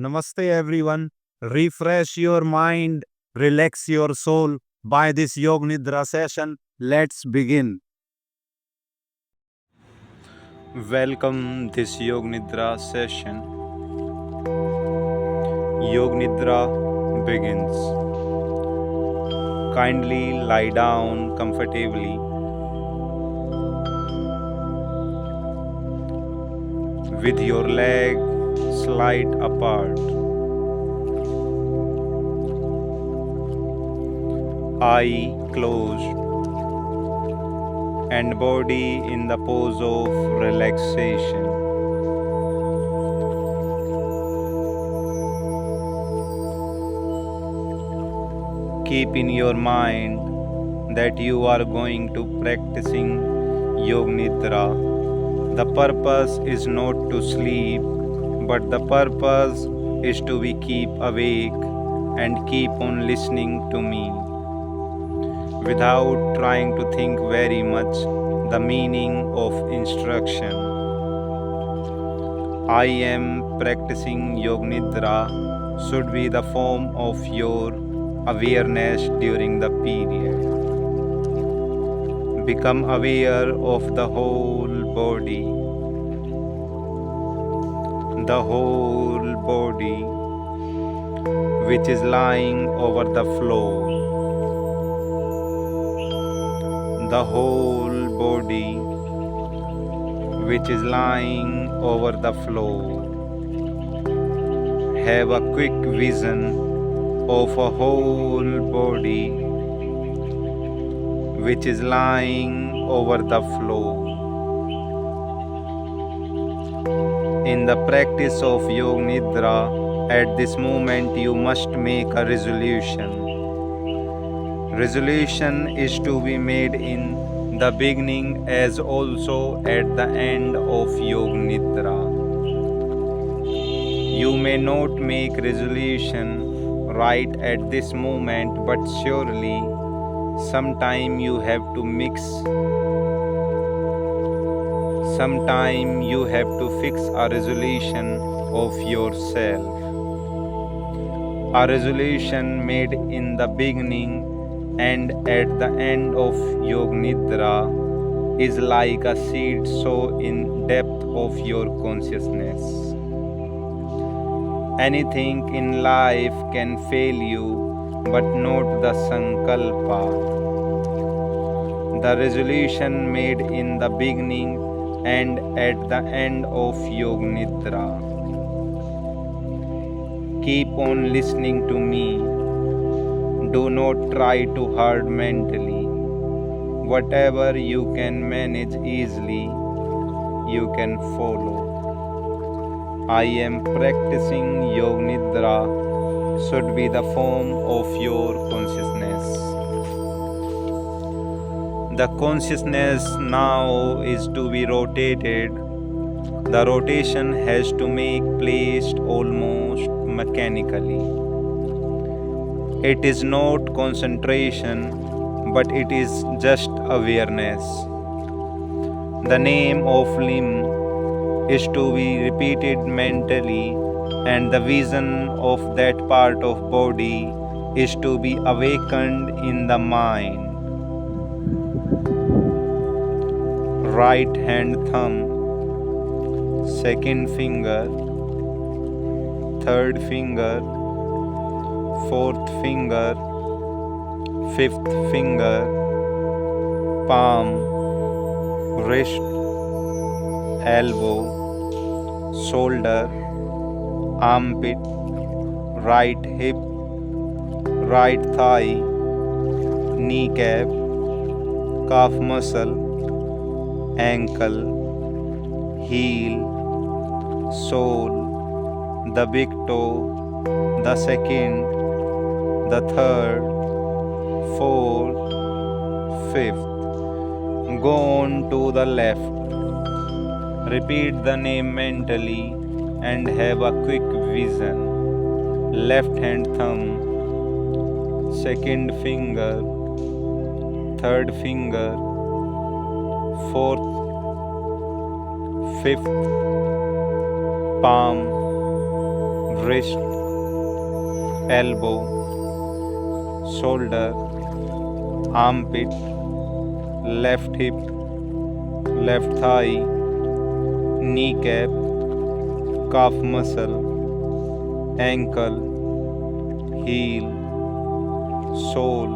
Namaste, everyone. Refresh your mind, relax your soul by this Yog Nidra session. Let's begin. Welcome this Yog Nidra session. Yog Nidra begins. Kindly lie down comfortably. With your leg slight apart. Eye closed and body in the pose of relaxation. Keep in your mind that you are going to practicing Yog Nidra. The purpose is not to sleep, but the purpose is to be keep awake and keep on listening to me. Without trying to think very much the meaning of instruction. I am practicing Yog Nidra should be the form of your awareness during the period. Become aware of the whole body. The whole body which is lying over the floor. The whole body which is lying over the floor. Have a quick vision of a whole body which is lying over the floor. In the practice of Yog Nidra, at this moment you must make a resolution. Resolution is to be made in the beginning as also at the end of Yog Nidra. You may not make resolution right at this moment, but surely sometime you have to mix. Sometime you have to fix a resolution of yourself. A resolution made in the beginning and at the end of Yog Nidra is like a seed sown in depth of your consciousness. Anything in life can fail you, but not the sankalpa. The resolution made in the beginning and at the end of Yog Nidra. Keep on listening to me. Do not try too hard mentally. Whatever you can manage easily, you can follow. I am practicing Yog Nidra should be the form of your consciousness. The consciousness now is to be rotated. The rotation has to make place almost mechanically. It is not concentration, but it is just awareness. The name of limb is to be repeated mentally, and the vision of that part of body is to be awakened in the mind. Right hand thumb, second finger, third finger, fourth finger, fifth finger, palm, wrist, elbow, shoulder, armpit, right hip, right thigh, kneecap, calf muscle, ankle, heel, sole, the big toe, the second, the third, fourth, fifth. Go on to the left. Repeat the name mentally and have a quick vision. Left hand thumb, second finger, third finger, fourth, fifth, palm, wrist, elbow, shoulder, armpit, left hip, left thigh, kneecap, calf muscle, ankle, heel, sole,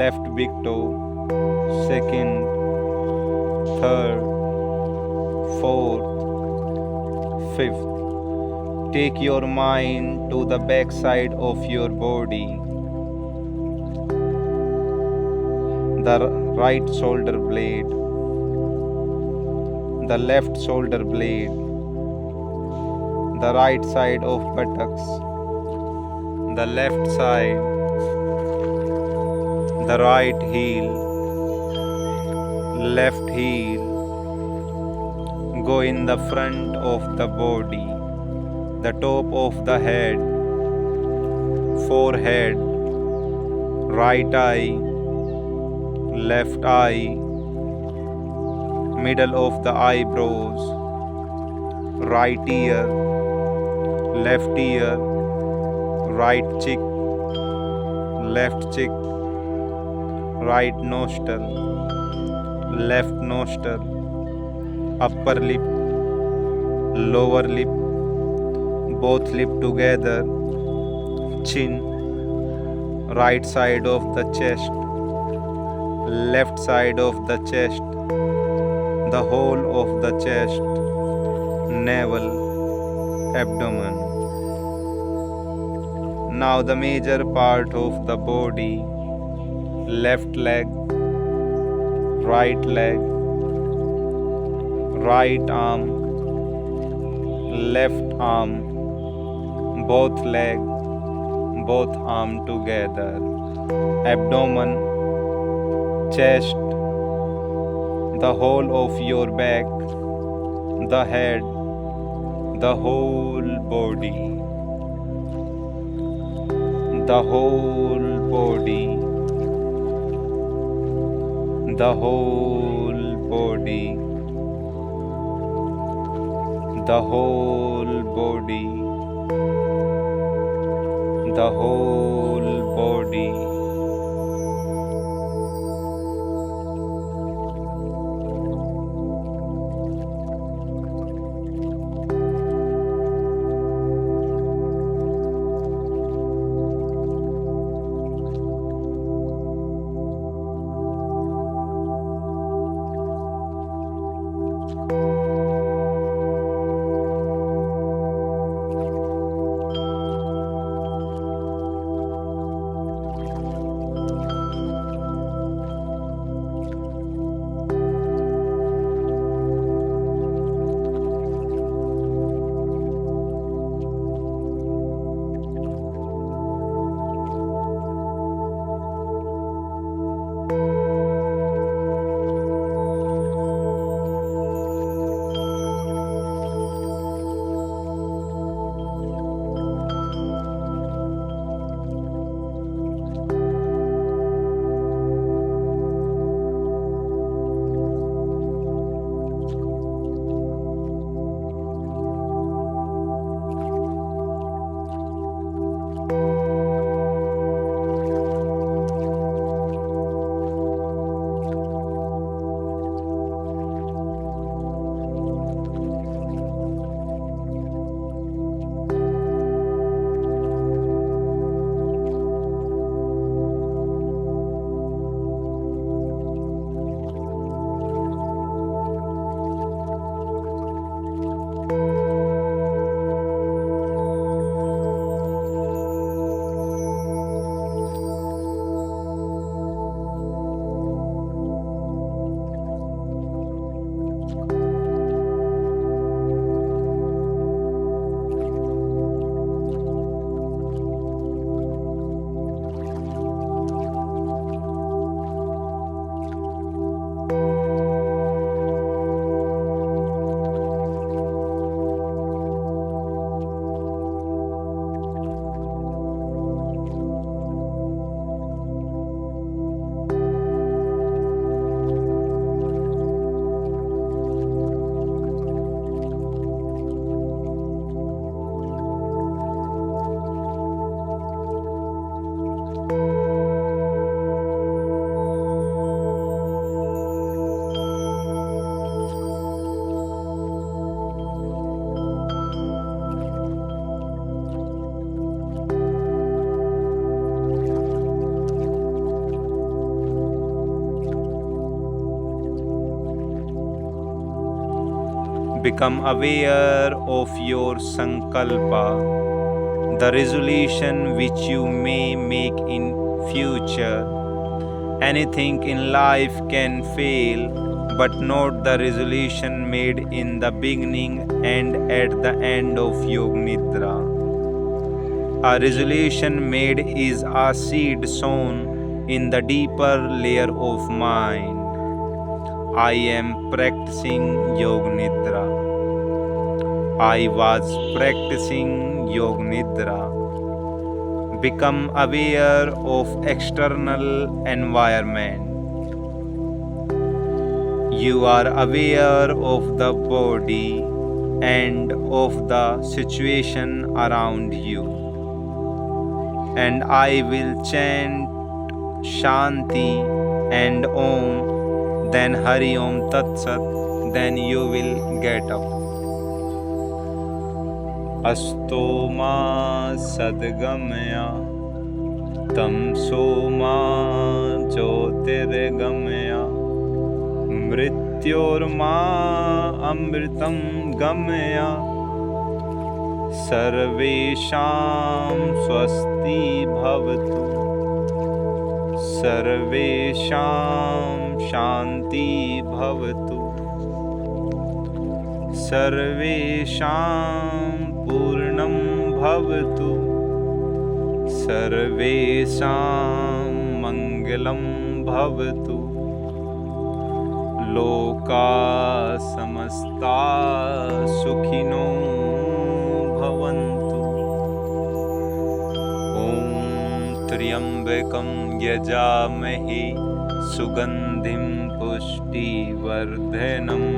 left big toe, second, third, fourth, fifth. Take your mind to the back side of your body. The right shoulder blade, the left shoulder blade, the right side of buttocks, the left side, the right heel, left heel. Go in the front of the body, the top of the head, forehead, right eye, left eye, middle of the eyebrows, right ear, left ear, right cheek, left cheek, right nostril, left nostril, upper lip, lower lip, both lip together, chin, right side of the chest, left side of the chest, the whole of the chest, navel, abdomen. Now the major part of the body, left leg, right leg, right arm, left arm, both leg, both arm together, abdomen, chest, the whole of your back, the head, the whole body, the whole body, the whole body, the whole body, the whole body. Become aware of your sankalpa, the resolution which you may make in future. Anything in life can fail, but not the resolution made in the beginning and at the end of Yog Nidra. A resolution made is a seed sown in the deeper layer of mind. I am practicing Yog Nidra. I was practicing Yog Nidra. Become aware of external environment. You are aware of the body and of the situation around you. And I will chant Shanti and Om, then Hari Om Tat Sat, then you will get up. Asto ma sadgamya tamso ma jyotirgamya mrityorma amritam gamya सर्वेषां स्वस्ति भवतु सर्वेषां शान्ति भवतु सर्वेषां पूर्णं भवतु सर्वेषां मङ्गलं भवतु लोका समस्ता सुखिनो भवन्तु ॐ त्र्यम्बकं यजामहे सुगन्धिं पुष्टिवर्धनम्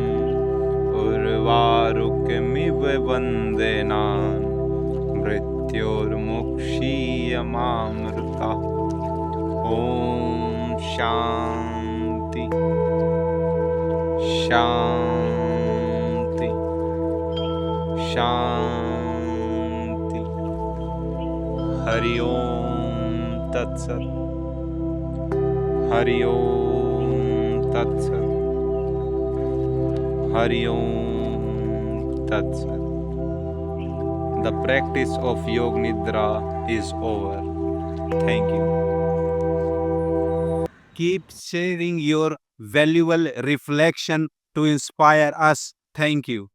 उर्वारुकमिव वन्देनान् मृत्योर्मुक्षीयमामृतः ॐ शान्ति शान्ति शान्ति हरि ओम तत्सत् हरि ओम तत्सत् हरि ओम तत्सत् The practice of Yog Nidra is over. Thank you. Keep sharing your valuable reflection to inspire us. Thank you.